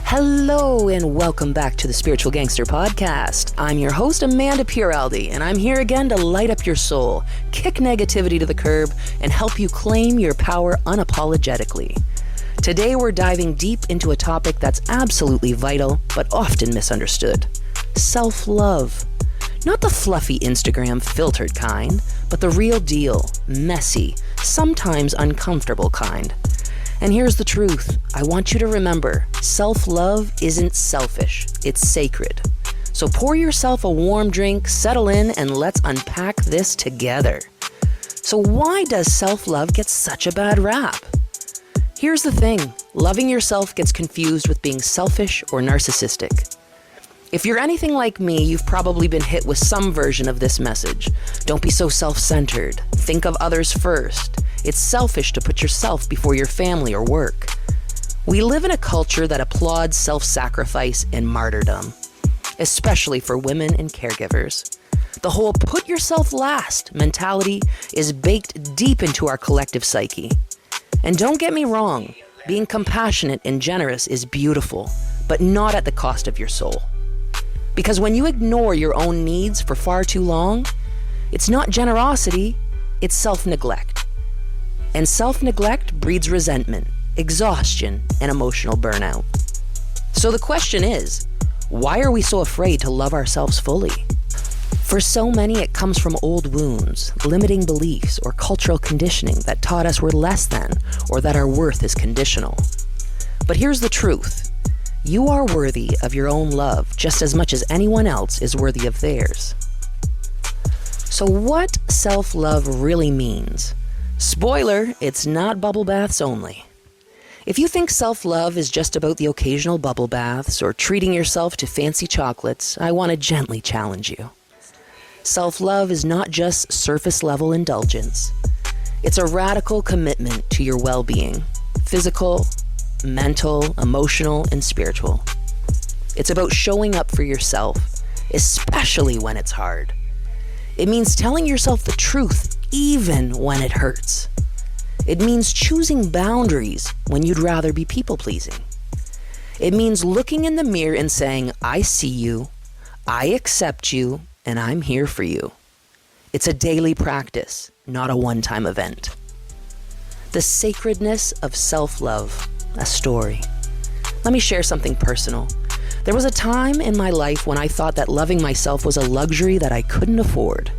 Hello and welcome back to the Spiritual Gangster Podcast. I'm your host, Amanda Puraldi, and I'm here again to light up your soul, kick negativity to the curb, and help you claim your power unapologetically. Today we're diving deep into a topic that's absolutely vital, but often misunderstood. Self-love. Not the fluffy Instagram filtered kind, but the real deal, messy, sometimes uncomfortable kind. And here's the truth. I want you to remember, self-love isn't selfish, it's sacred. So pour yourself a warm drink, settle in, and let's unpack this together. So why does self-love get such a bad rap? Here's the thing, loving yourself gets confused with being selfish or narcissistic. If you're anything like me, you've probably been hit with some version of this message. Don't be so self-centered. Think of others first. It's selfish to put yourself before your family or work. We live in a culture that applauds self-sacrifice and martyrdom, especially for women and caregivers. The whole put yourself last mentality is baked deep into our collective psyche. And don't get me wrong, being compassionate and generous is beautiful, but not at the cost of your soul. Because when you ignore your own needs for far too long, it's not generosity, it's self-neglect. And self-neglect breeds resentment, exhaustion, and emotional burnout. So the question is, why are we so afraid to love ourselves fully? For so many, it comes from old wounds, limiting beliefs, or cultural conditioning that taught us we're less than, or that our worth is conditional. But here's the truth. You are worthy of your own love just as much as anyone else is worthy of theirs. So what self-love really means? Spoiler, it's not bubble baths only. If you think self-love is just about the occasional bubble baths or treating yourself to fancy chocolates, I want to gently challenge you. Self-love is not just surface-level indulgence. It's a radical commitment to your well-being, physical, mental, emotional, and spiritual. It's about showing up for yourself, especially when it's hard. It means telling yourself the truth even when it hurts. It means choosing boundaries when you'd rather be people-pleasing. It means looking in the mirror and saying, I see you, I accept you, and I'm here for you. It's a daily practice, not a one-time event. The sacredness of self-love, a story. Let me share something personal. There was a time in my life when I thought that loving myself was a luxury that I couldn't afford.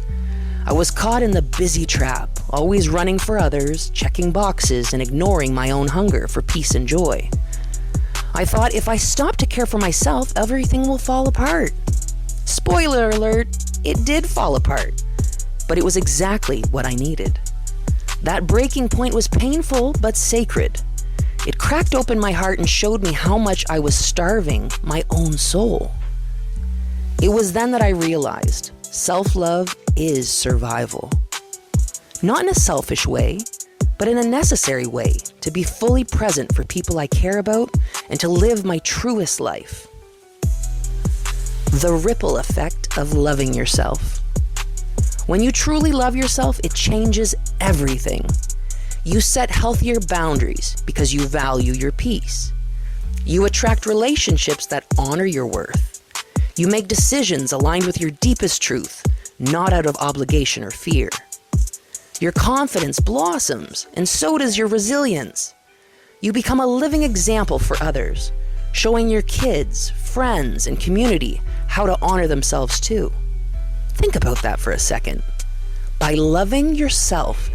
I was caught in the busy trap, always running for others, checking boxes, and ignoring my own hunger for peace and joy. I thought if I stop to care for myself, everything will fall apart. Spoiler alert, it did fall apart, but it was exactly what I needed. That breaking point was painful, but sacred. It cracked open my heart and showed me how much I was starving my own soul. It was then that I realized self-love is survival. Not in a selfish way, but in a necessary way to be fully present for people I care about and to live my truest life. The ripple effect of loving yourself. When you truly love yourself, it changes everything. You set healthier boundaries because you value your peace. You attract relationships that honor your worth. You make decisions aligned with your deepest truth, not out of obligation or fear. Your confidence blossoms, and so does your resilience. You become a living example for others, showing your kids, friends, and community how to honor themselves too. Think about that for a second. By loving yourself,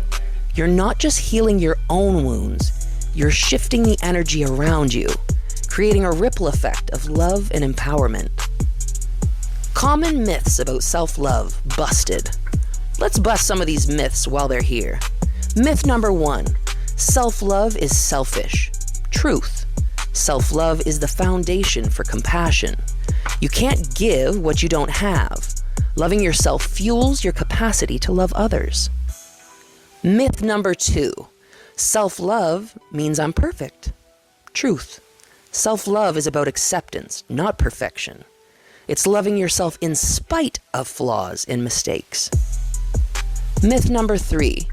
you're not just healing your own wounds, you're shifting the energy around you, creating a ripple effect of love and empowerment. Common myths about self-love busted. Let's bust some of these myths while they're here. Myth number 1, self-love is selfish. Truth. Self-love is the foundation for compassion. You can't give what you don't have. Loving yourself fuels your capacity to love others. Myth number 2, self-love means I'm perfect. Truth. Self-love is about acceptance, not perfection. It's loving yourself in spite of flaws and mistakes. Myth number 3,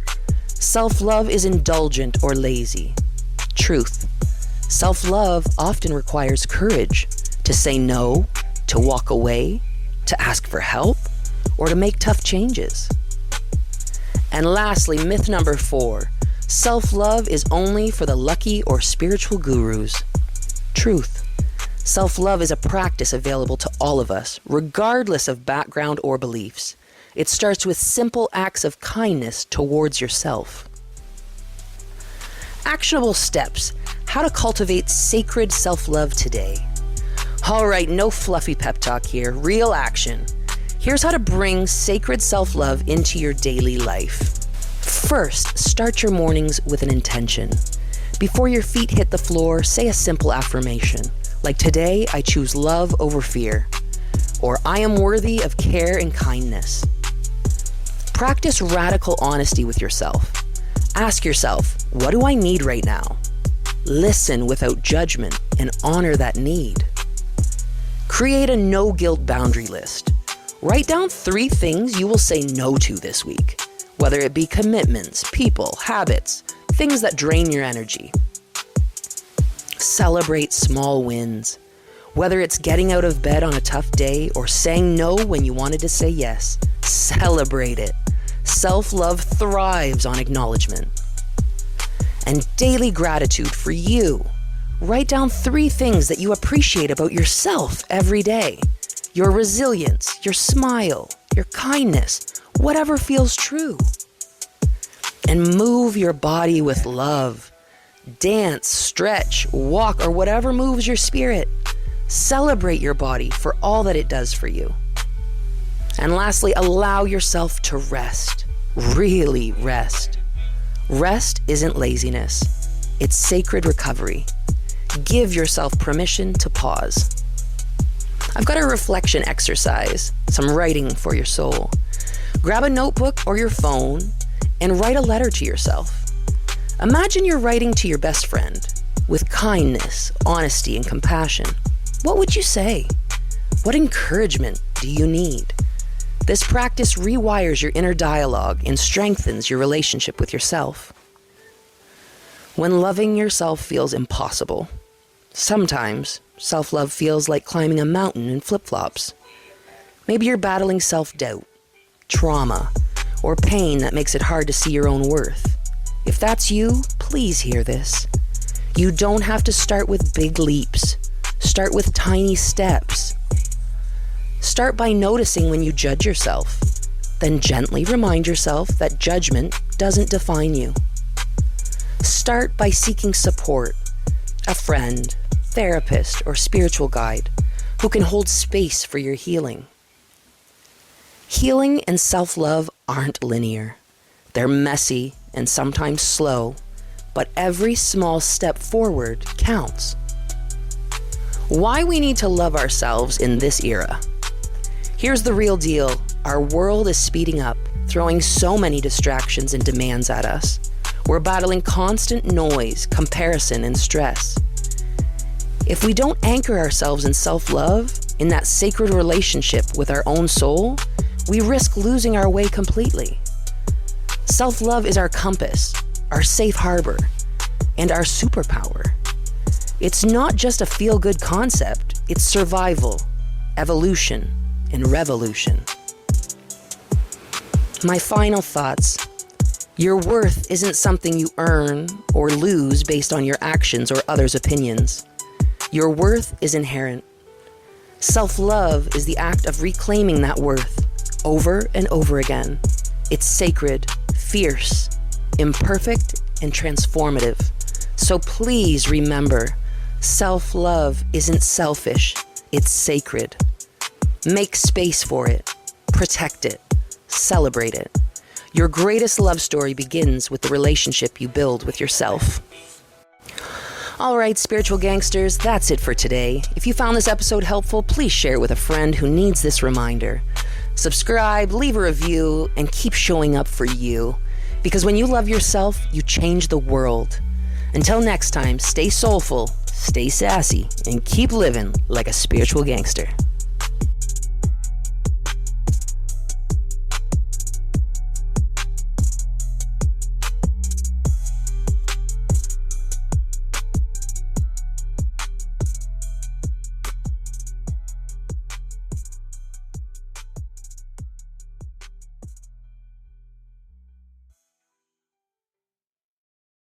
self-love is indulgent or lazy. Truth. Self-love often requires courage to say no, to walk away, to ask for help, or to make tough changes. And lastly, myth number 4, self-love is only for the lucky or spiritual gurus. Truth. Self-love is a practice available to all of us, regardless of background or beliefs. It starts with simple acts of kindness towards yourself. Actionable steps. How to cultivate sacred self-love today. All right, no fluffy pep talk here, real action. Here's how to bring sacred self-love into your daily life. First, start your mornings with an intention. Before your feet hit the floor, say a simple affirmation, like today I choose love over fear, or I am worthy of care and kindness. Practice radical honesty with yourself. Ask yourself, what do I need right now? Listen without judgment and honor that need. Create a no-guilt boundary list. Write down 3 things you will say no to this week, whether it be commitments, people, habits, things that drain your energy. Celebrate small wins. Whether it's getting out of bed on a tough day or saying no when you wanted to say yes, celebrate it. Self-love thrives on acknowledgement. And daily gratitude for you. Write down 3 things that you appreciate about yourself every day. Your resilience, your smile, your kindness, whatever feels true. And move your body with love. Dance, stretch, walk, or whatever moves your spirit. Celebrate your body for all that it does for you. And lastly, allow yourself to rest. Really rest. Rest isn't laziness. It's sacred recovery. Give yourself permission to pause. I've got a reflection exercise, some writing for your soul. Grab a notebook or your phone and write a letter to yourself. Imagine you're writing to your best friend with kindness, honesty, and compassion. What would you say? What encouragement do you need? This practice rewires your inner dialogue and strengthens your relationship with yourself. When loving yourself feels impossible, sometimes self-love feels like climbing a mountain in flip-flops. Maybe you're battling self-doubt, trauma, or pain that makes it hard to see your own worth. If that's you, please hear this. You don't have to start with big leaps. Start with tiny steps. Start by noticing when you judge yourself. Then gently remind yourself that judgment doesn't define you. Start by seeking support, a friend, therapist, or spiritual guide who can hold space for your healing. Healing and self-love aren't linear. They're messy and sometimes slow, but every small step forward counts. Why we need to love ourselves in this era. Here's the real deal. Our world is speeding up, throwing so many distractions and demands at us. We're battling constant noise, comparison, and stress. If we don't anchor ourselves in self-love, in that sacred relationship with our own soul, we risk losing our way completely. Self-love is our compass, our safe harbor, and our superpower. It's not just a feel-good concept, it's survival, evolution, and revolution. My final thoughts. Your worth isn't something you earn or lose based on your actions or others' opinions. Your worth is inherent. Self-love is the act of reclaiming that worth over and over again. It's sacred, fierce, imperfect, and transformative. So please remember, self-love isn't selfish, it's sacred. Make space for it, protect it, celebrate it. Your greatest love story begins with the relationship you build with yourself. All right, spiritual gangsters, that's it for today. If you found this episode helpful, please share it with a friend who needs this reminder. Subscribe, leave a review, and keep showing up for you. Because when you love yourself, you change the world. Until next time, stay soulful, stay sassy, and keep living like a spiritual gangster.